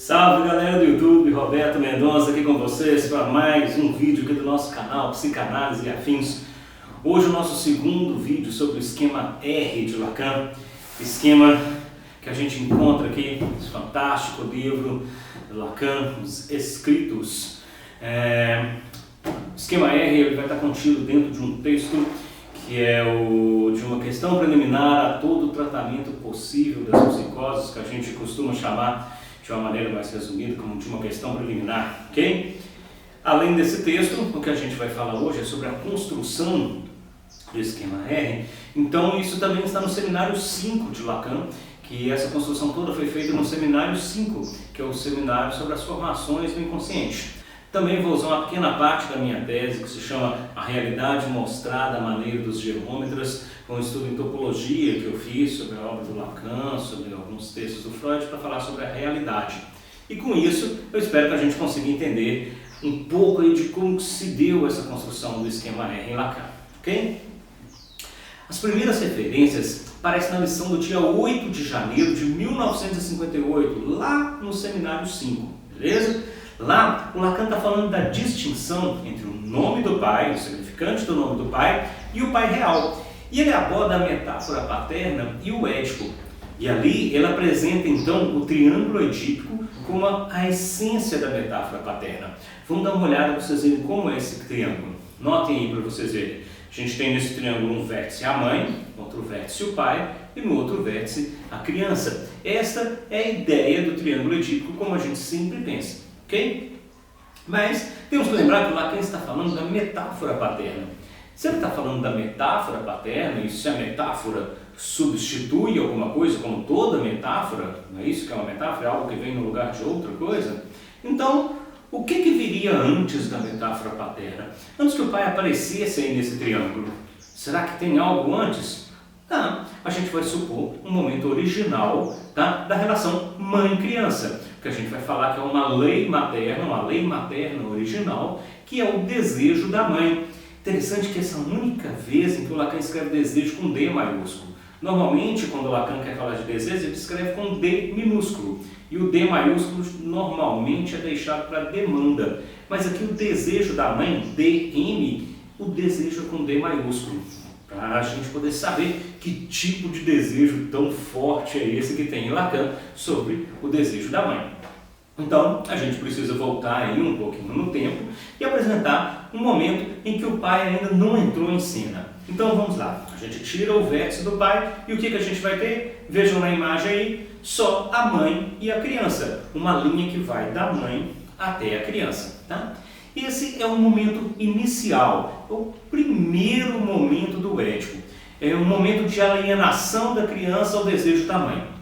Salve galera do YouTube, Roberto Mendonça aqui com vocês para mais um vídeo aqui do nosso canal Psicanálise e Afins. Hoje o nosso segundo vídeo sobre o esquema R de Lacan, esquema que a gente encontra aqui nesse fantástico livro Lacan, Os Escritos. O esquema R ele vai estar contido dentro de um texto que é de uma questão preliminar a todo o tratamento possível das psicoses, que a gente costuma chamar de uma maneira mais resumida como de uma questão preliminar, ok? Além desse texto, o que a gente vai falar hoje é sobre a construção do esquema R. Então isso também está no seminário 5 de Lacan, que essa construção toda foi feita no seminário 5, que é o seminário sobre as formações do inconsciente. Também vou usar uma pequena parte da minha tese que se chama A Realidade Mostrada à Maneira dos Geômetras, um estudo em topologia que eu fiz sobre a obra do Lacan, sobre alguns textos do Freud, para falar sobre a realidade. E com isso, eu espero que a gente consiga entender um pouco aí de como se deu essa construção do esquema R em Lacan, ok? As primeiras referências aparecem na lição do dia 8 de janeiro de 1958, lá no seminário 5, beleza? Lá, o Lacan está falando da distinção entre o nome do pai, o significante do nome do pai, e o pai real. E ele aborda a metáfora paterna e o édipo. E ali ele apresenta então o triângulo edípico como a essência da metáfora paterna. Vamos dar uma olhada para vocês verem como é esse triângulo. Notem aí para vocês verem. A gente tem nesse triângulo um vértice a mãe, outro vértice o pai e no outro vértice a criança. Esta é a ideia do triângulo edípico como a gente sempre pensa. Ok? Mas temos que lembrar que o Lacan está falando da metáfora paterna. Se ele está falando da metáfora paterna, e se a metáfora substitui alguma coisa, como toda metáfora, não é isso que é uma metáfora, é algo que vem no lugar de outra coisa, então o que viria antes da metáfora paterna? Antes que o pai aparecesse aí nesse triângulo, será que tem algo antes? Tá, a gente vai supor um momento original, tá, da relação mãe-criança, que a gente vai falar que é uma lei materna original, que é o desejo da mãe. Interessante que essa única vez em que o Lacan escreve desejo com D maiúsculo. Normalmente, quando o Lacan quer falar de desejo, ele escreve com D minúsculo. E o D maiúsculo normalmente é deixado para demanda. Mas aqui o desejo da mãe, DM, o desejo é com D maiúsculo. Para a gente poder saber que tipo de desejo tão forte é esse que tem em Lacan sobre o desejo da mãe. Então, a gente precisa voltar aí um pouquinho no tempo e apresentar um momento em que o pai ainda não entrou em cena. Então, vamos lá. A gente tira o vértice do pai e o que a gente vai ter? Vejam na imagem aí, só a mãe e a criança. Uma linha que vai da mãe até a criança, tá? Esse é o momento inicial, o primeiro momento do édipo. É um momento de alienação da criança ao desejo da mãe.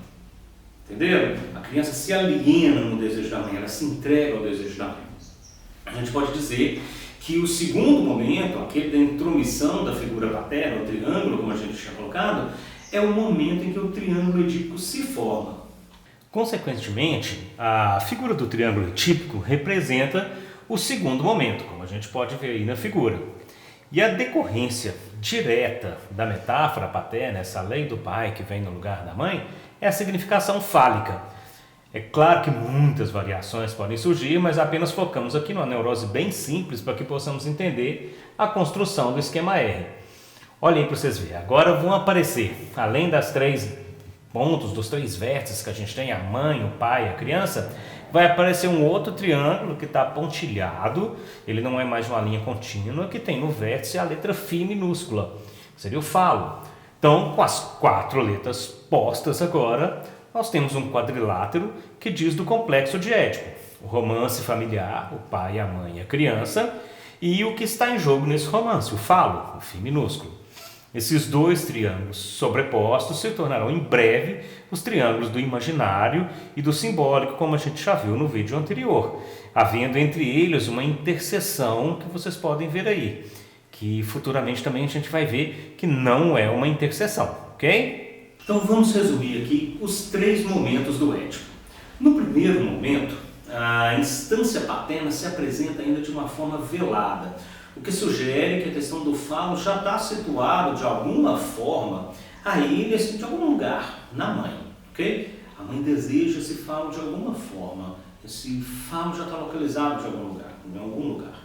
Entenderam? A criança se aliena no desejo da mãe, ela se entrega ao desejo da mãe. A gente pode dizer que o segundo momento, aquele da intromissão da figura paterna, o triângulo, como a gente tinha colocado, é o momento em que o triângulo edípico se forma. Consequentemente, a figura do triângulo edípico representa o segundo momento, como a gente pode ver aí na figura. E a decorrência direta da metáfora paterna, essa lei do pai que vem no lugar da mãe, é a significação fálica. É claro que muitas variações podem surgir, mas apenas focamos aqui numa neurose bem simples para que possamos entender a construção do esquema R. Olhem para vocês verem. Agora vão aparecer, além das três pontos, dos três vértices que a gente tem, a mãe, o pai e a criança, vai aparecer um outro triângulo que está pontilhado, ele não é mais uma linha contínua, que tem no vértice a letra φ minúscula, seria o falo. Então, com as quatro letras postas agora, nós temos um quadrilátero que diz do complexo de Édipo. O romance familiar, o pai, a mãe e a criança, e o que está em jogo nesse romance, o falo, o φ minúsculo. Esses dois triângulos sobrepostos se tornarão em breve os triângulos do imaginário e do simbólico, como a gente já viu no vídeo anterior, havendo entre eles uma interseção que vocês podem ver aí, que futuramente também a gente vai ver que não é uma interseção, ok? Então vamos resumir aqui os três momentos do Édipo. No primeiro momento, a instância paterna se apresenta ainda de uma forma velada, o que sugere que a questão do falo já está situado de alguma forma a ele, assim, de algum lugar, na mãe, ok? A mãe deseja esse falo de alguma forma esse falo já está localizado em algum lugar.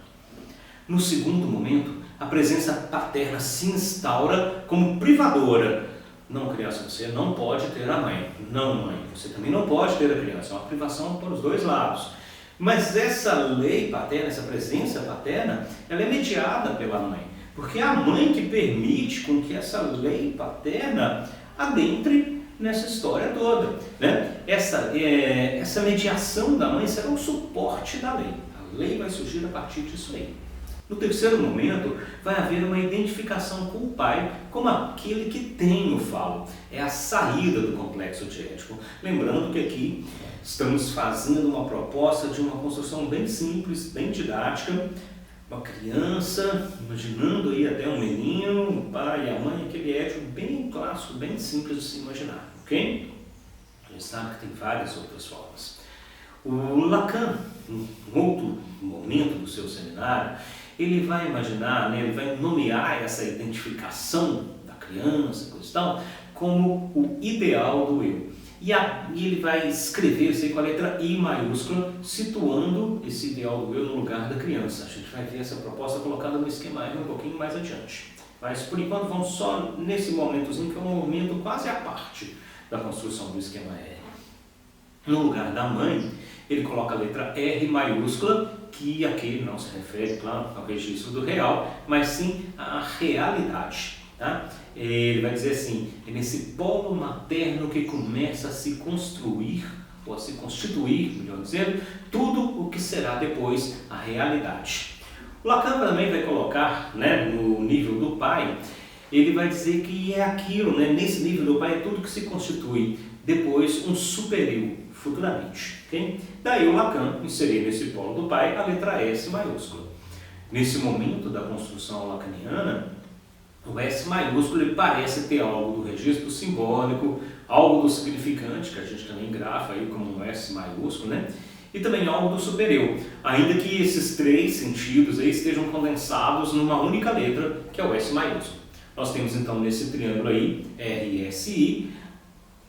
No segundo momento, a presença paterna se instaura como privadora. Não, criança, você não pode ter a mãe. Não, mãe, você também não pode ter a criança. É uma privação para os dois lados. Mas essa lei paterna, essa presença paterna, ela é mediada pela mãe. Porque é a mãe que permite com que essa lei paterna adentre nessa história toda, né? Essa mediação da mãe será o suporte da lei. A lei vai surgir a partir disso aí. No terceiro momento, vai haver uma identificação com o pai como aquele que tem o falo. É a saída do complexo diético. Lembrando que aqui estamos fazendo uma proposta de uma construção bem simples, bem didática. Uma criança, imaginando aí até um menino, o pai e a mãe, aquele ético bem clássico, bem simples de se imaginar, ok? A gente sabe que tem várias outras formas. O Lacan, em outro momento do seu seminário, ele vai imaginar, né, ele vai nomear essa identificação da criança, coisa e tal, como o ideal do eu. E ele vai escrever isso aí com a letra I maiúscula, situando esse ideal do eu no lugar da criança. A gente vai ver essa proposta colocada no esquema R um pouquinho mais adiante. Mas por enquanto vamos só nesse momentozinho, que é um momento quase à parte da construção do esquema R. No lugar da mãe, ele coloca a letra R maiúscula, que aqui não se refere, claro, ao registro do real, mas sim à realidade. Tá? Ele vai dizer assim, é nesse polo materno que começa a se construir, ou a se constituir, melhor dizendo, tudo o que será depois a realidade. O Lacan também vai colocar, né, no nível do pai, ele vai dizer que é aquilo, né, nesse nível do pai é tudo que se constitui depois um superior, futuramente. Okay? Daí o Lacan inserir nesse polo do pai a letra S maiúscula. Nesse momento da construção lacaniana, o S maiúsculo ele parece ter algo do registro simbólico, algo do significante, que a gente também grafa aí como um S maiúsculo, né? E também algo do superior, ainda que esses três sentidos aí estejam condensados numa única letra, que é o S maiúsculo. Nós temos então nesse triângulo aí, RSI,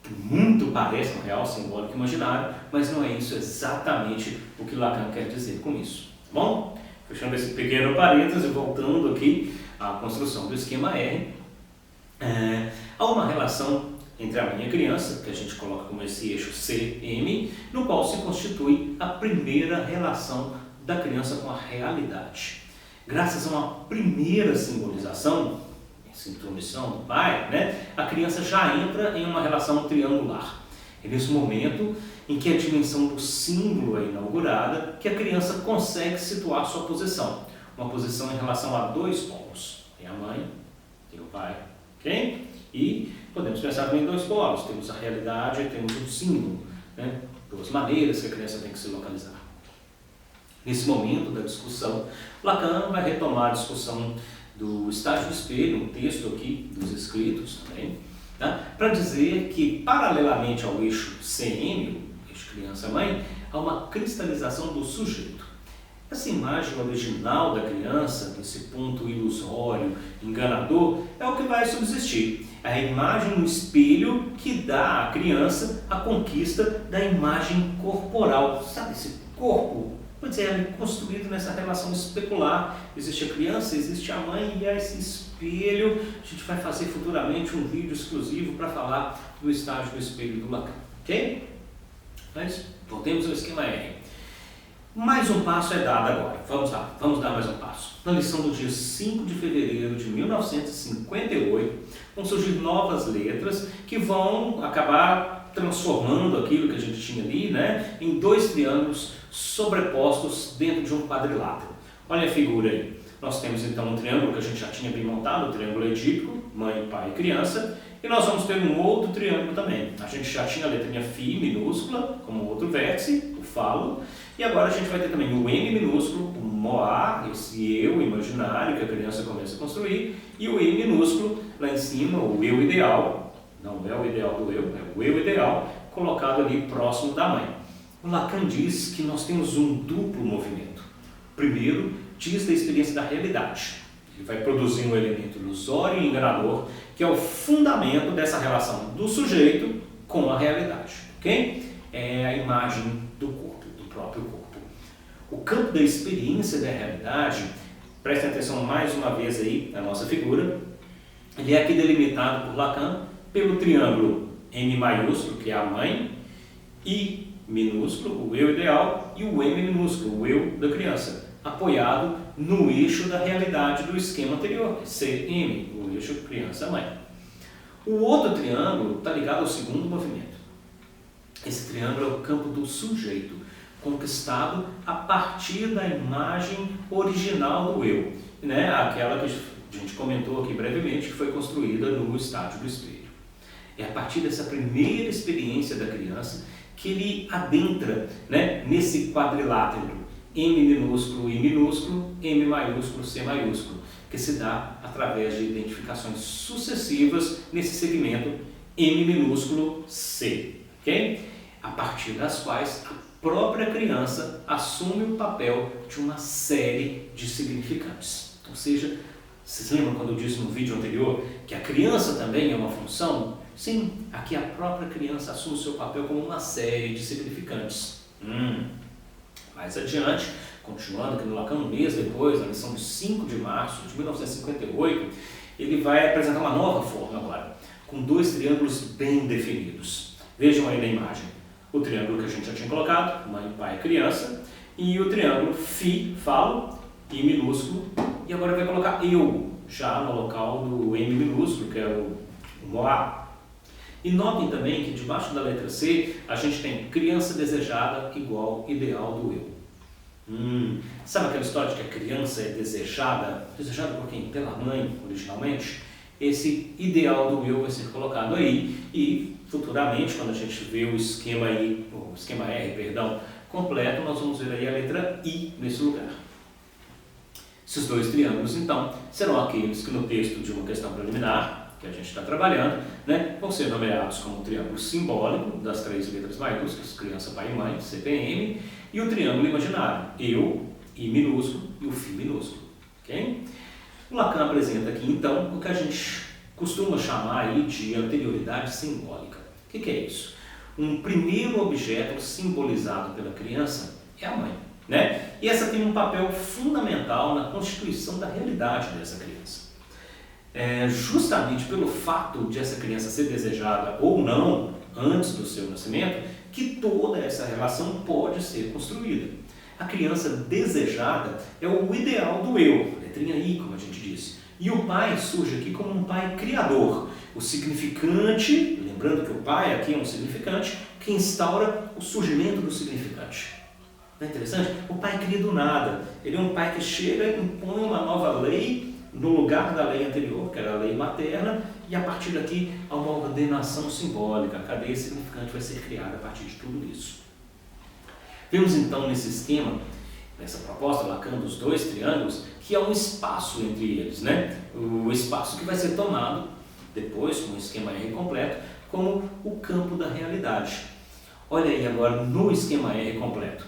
que muito parece um real simbólico imaginário, mas não é isso exatamente o que Lacan quer dizer com isso. Tá bom? Fechando esse pequeno parêntese, voltando aqui à construção do esquema R, há uma relação entre a mãe e a criança, que a gente coloca como esse eixo CM, no qual se constitui a primeira relação da criança com a realidade. Graças a uma primeira simbolização, essa intromissão do pai, né, a criança já entra em uma relação triangular. É nesse momento em que a dimensão do símbolo é inaugurada que a criança consegue situar sua posição. Uma posição em relação a dois polos. Tem a mãe, tem o pai, ok? E podemos pensar também em dois polos. Temos a realidade e temos o símbolo, né? Duas maneiras que a criança tem que se localizar. Nesse momento da discussão, Lacan vai retomar a discussão do estágio do espelho, um texto aqui dos escritos também, tá? Para dizer que, paralelamente ao eixo CM, o eixo criança-mãe, há uma cristalização do sujeito. Essa imagem original da criança, esse ponto ilusório, enganador, é o que vai subsistir. É a imagem no espelho que dá à criança a conquista da imagem corporal. Sabe, esse corpo? Pois é, ele é construído nessa relação especular. Existe a criança, existe a mãe e há esse espelho. A gente vai fazer futuramente um vídeo exclusivo para falar do estágio do espelho do Lacan. Ok? Mas voltemos ao esquema R. Mais um passo é dado agora. Vamos lá, vamos dar mais um passo. Na lição do dia 5 de fevereiro de 1958, vão surgir novas letras que vão acabar transformando aquilo que a gente tinha ali, né, em dois triângulos sobrepostos dentro de um quadrilátero. Olha a figura aí. Nós temos então um triângulo que a gente já tinha bem montado, o triângulo edípico, mãe, pai e criança, e nós vamos ter um outro triângulo também. A gente já tinha a letrinha Φ minúscula como outro vértice, o falo, e agora a gente vai ter também o M minúsculo, o Moá, esse eu imaginário que a criança começa a construir, e o E minúsculo lá em cima, o eu ideal, não é o ideal do eu, é o eu ideal, colocado ali próximo da mãe. O Lacan diz que nós temos um duplo movimento. Primeiro, diz da experiência da realidade. Ele vai produzir um elemento ilusório e enganador, que é o fundamento dessa relação do sujeito com a realidade. Ok? É a imagem do corpo, do próprio corpo. O campo da experiência da realidade, prestem atenção mais uma vez aí na nossa figura, ele é aqui delimitado por Lacan pelo triângulo M maiúsculo, que é a mãe, I minúsculo, o eu ideal, e o M minúsculo, o eu da criança, apoiado no eixo da realidade do esquema anterior, CM, o eixo criança-mãe. O outro triângulo está ligado ao segundo movimento. Esse triângulo é o campo do sujeito, conquistado a partir da imagem original do eu, né? Aquela que a gente comentou aqui brevemente, que foi construída no estádio do espelho. É a partir dessa primeira experiência da criança que ele adentra, né, nesse quadrilátero M minúsculo, I minúsculo, M maiúsculo, C maiúsculo, que se dá através de identificações sucessivas nesse segmento M minúsculo C, ok? A partir das quais a própria criança assume o papel de uma série de significantes. Ou seja, vocês lembram quando eu disse no vídeo anterior que a criança também é uma função? Sim, aqui a própria criança assume o seu papel como uma série de significantes. Mais adiante, continuando aqui no Lacan, um mês depois, na lição de 5 de março de 1958, ele vai apresentar uma nova forma agora, com dois triângulos bem definidos. Vejam aí na imagem, o triângulo que a gente já tinha colocado, mãe, pai, criança, e o triângulo falo, I minúsculo, e agora vai colocar eu, já no local do M minúsculo, que é o Moá. E notem também que debaixo da letra C, a gente tem criança desejada igual ideal do eu. Sabe aquela história de que a criança é desejada? Desejada por quem? Pela mãe, originalmente? Esse ideal do eu vai ser colocado aí e futuramente, quando a gente vê o esquema R, completo, nós vamos ver aí a letra I nesse lugar. Esses dois triângulos, então, serão aqueles que no texto de uma questão preliminar, que a gente está trabalhando, né, vão ser nomeados como o triângulo simbólico das três letras maiúsculas, criança, pai e mãe, CPM, e o triângulo imaginário, eu, I minúsculo e o Φ minúsculo. Okay? O Lacan apresenta aqui, então, o que a gente costuma chamar aí de anterioridade simbólica. O que é isso? Um primeiro objeto simbolizado pela criança é a mãe, né? E essa tem um papel fundamental na constituição da realidade dessa criança. Justamente pelo fato de essa criança ser desejada ou não antes do seu nascimento, que toda essa relação pode ser construída. A criança desejada é o ideal do eu, letrinha I, como a gente disse. E o pai surge aqui como um pai criador, o significante, lembrando que o pai aqui é um significante, que instaura o surgimento do significante. Não é interessante? O pai cria do nada. Ele é um pai que chega e impõe uma nova lei no lugar da lei anterior, que era a lei materna, e a partir daqui há uma ordenação simbólica. A cadeia significante vai ser criada a partir de tudo isso. Vemos então nesse esquema, nessa proposta Lacan dos dois triângulos, que há um espaço entre eles, né? O espaço que vai ser tomado depois, com o esquema R completo, como o campo da realidade. Olha aí agora no esquema R completo.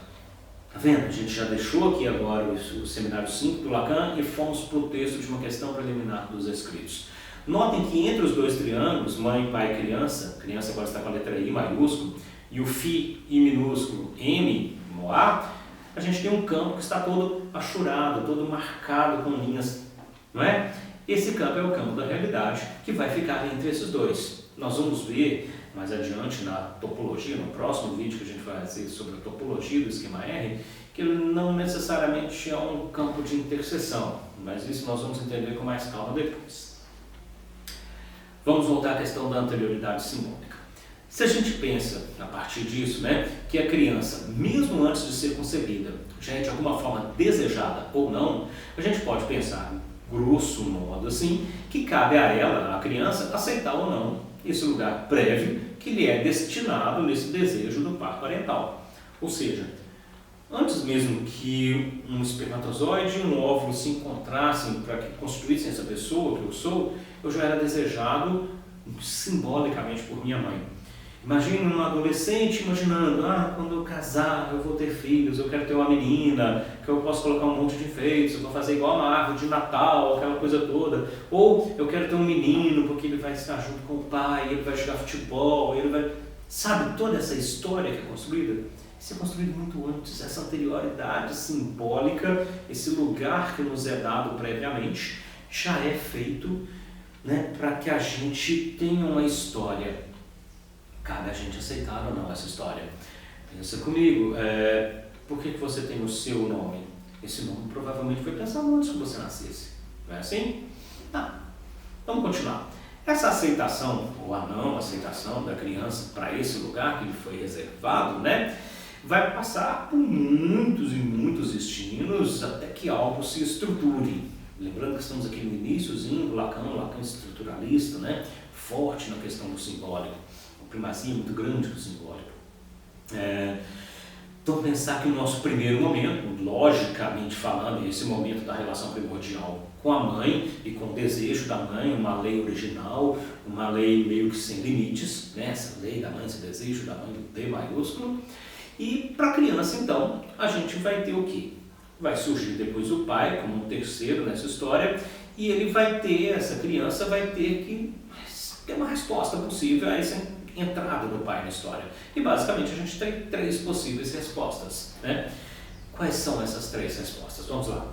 Tá vendo? A gente já deixou aqui agora o seminário 5 do Lacan e fomos para o texto de uma questão preliminar dos escritos. Notem que entre os dois triângulos, mãe, pai e criança, criança agora está com a letra I maiúsculo, e o Φ, I minúsculo, M, no A, a gente tem um campo que está todo achurado, todo marcado com linhas, não é? Esse campo é o campo da realidade, que vai ficar entre esses dois. Nós vamos ver mais adiante na topologia, no próximo vídeo que a gente vai fazer sobre a topologia do esquema R, que ele não necessariamente é um campo de interseção, mas isso nós vamos entender com mais calma depois. Vamos voltar à questão da anterioridade simbólica. Se a gente pensa, a partir disso, né, que a criança, mesmo antes de ser concebida, já é de alguma forma desejada ou não, a gente pode pensar, grosso modo assim, que cabe a ela, a criança, aceitar ou não esse lugar prévio que lhe é destinado nesse desejo do par parental. Ou seja, antes mesmo que um espermatozoide e um óvulo se encontrassem para que constituíssem essa pessoa que eu sou, eu já era desejado simbolicamente por minha mãe. Imagine um adolescente imaginando, quando eu casar eu vou ter filhos, eu quero ter uma menina, que eu posso colocar um monte de enfeites, eu vou fazer igual uma árvore de Natal, aquela coisa toda. Ou eu quero ter um menino porque ele vai estar junto com o pai, ele vai jogar futebol, ele vai... Sabe toda essa história que é construída? Isso é construído muito antes, essa anterioridade simbólica, esse lugar que nos é dado previamente, já é feito, né, para que a gente tenha uma história. Cabe a gente aceitar ou não essa história. Pensa comigo, por que você tem o seu nome? Esse nome provavelmente foi pensado antes que você nascesse. Não é assim? Tá. Vamos continuar. Essa aceitação, ou a não aceitação da criança para esse lugar que lhe foi reservado, né, vai passar por muitos e muitos destinos até que algo se estruture. Lembrando que estamos aqui no iníciozinho do Lacan estruturalista, né, forte na questão do simbólico, uma primazia muito grande do simbólico. Então pensar que o nosso primeiro momento, logicamente falando, esse momento da relação primordial com a mãe e com o desejo da mãe, uma lei original, uma lei meio que sem limites, né? Essa lei da mãe, esse desejo da mãe, do D maiúsculo. E para a criança, então, a gente vai ter o quê? Vai surgir depois o pai como um terceiro nessa história e ele vai ter, essa criança vai ter que ter uma resposta possível a essa entrada do pai na história. E basicamente a gente tem 3 possíveis respostas, né? Quais são essas 3 respostas? Vamos lá.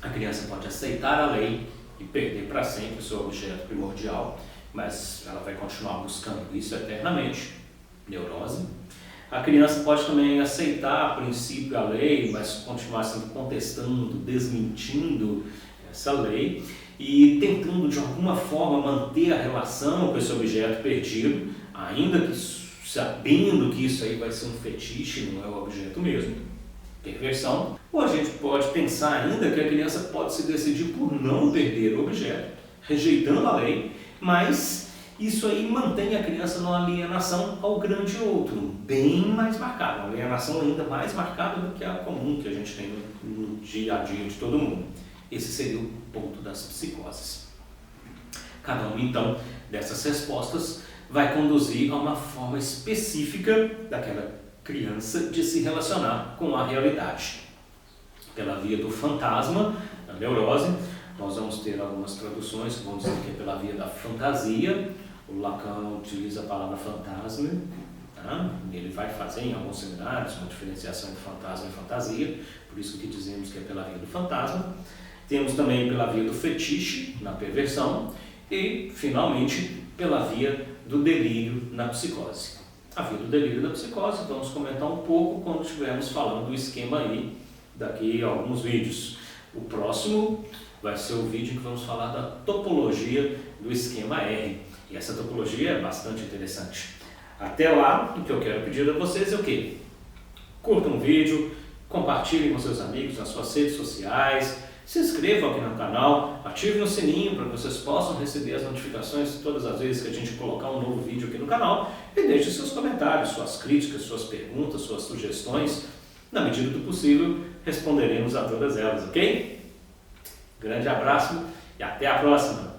A criança pode aceitar a lei e perder para sempre o seu objeto primordial, mas ela vai continuar buscando isso eternamente, neurose. A criança pode também aceitar a princípio a lei, mas continuar sempre contestando, desmentindo essa lei e tentando de alguma forma manter a relação com esse objeto perdido, ainda que sabendo que isso aí vai ser um fetiche, não é o objeto mesmo, perversão. Ou a gente pode pensar ainda que a criança pode se decidir por não perder o objeto, rejeitando a lei, mas isso aí mantém a criança numa alienação ao grande outro, bem mais marcada, uma alienação ainda mais marcada do que a comum que a gente tem no dia a dia de todo mundo. Esse seria o ponto das psicoses. Cada uma, então, dessas respostas vai conduzir a uma forma específica daquela criança de se relacionar com a realidade. Pela via do fantasma, da neurose, nós vamos ter algumas traduções que vão dizer que é pela via da fantasia. O Lacan utiliza a palavra fantasma, tá? Ele vai fazer em alguns seminários uma diferenciação entre fantasma e fantasia, por isso que dizemos que é pela via do fantasma. Temos também pela via do fetiche, na perversão, e, finalmente, pela via do delírio na psicose. A via do delírio da psicose, vamos comentar um pouco quando estivermos falando do esquema aí, daqui a alguns vídeos. O próximo vai ser o vídeo em que vamos falar da topologia do esquema R. E essa topologia é bastante interessante. Até lá, o que eu quero pedir a vocês é o quê? Curtam o vídeo, compartilhem com seus amigos nas suas redes sociais, se inscrevam aqui no canal, ativem o sininho para que vocês possam receber as notificações todas as vezes que a gente colocar um novo vídeo aqui no canal e deixem seus comentários, suas críticas, suas perguntas, suas sugestões. Na medida do possível, responderemos a todas elas, ok? Grande abraço e até a próxima!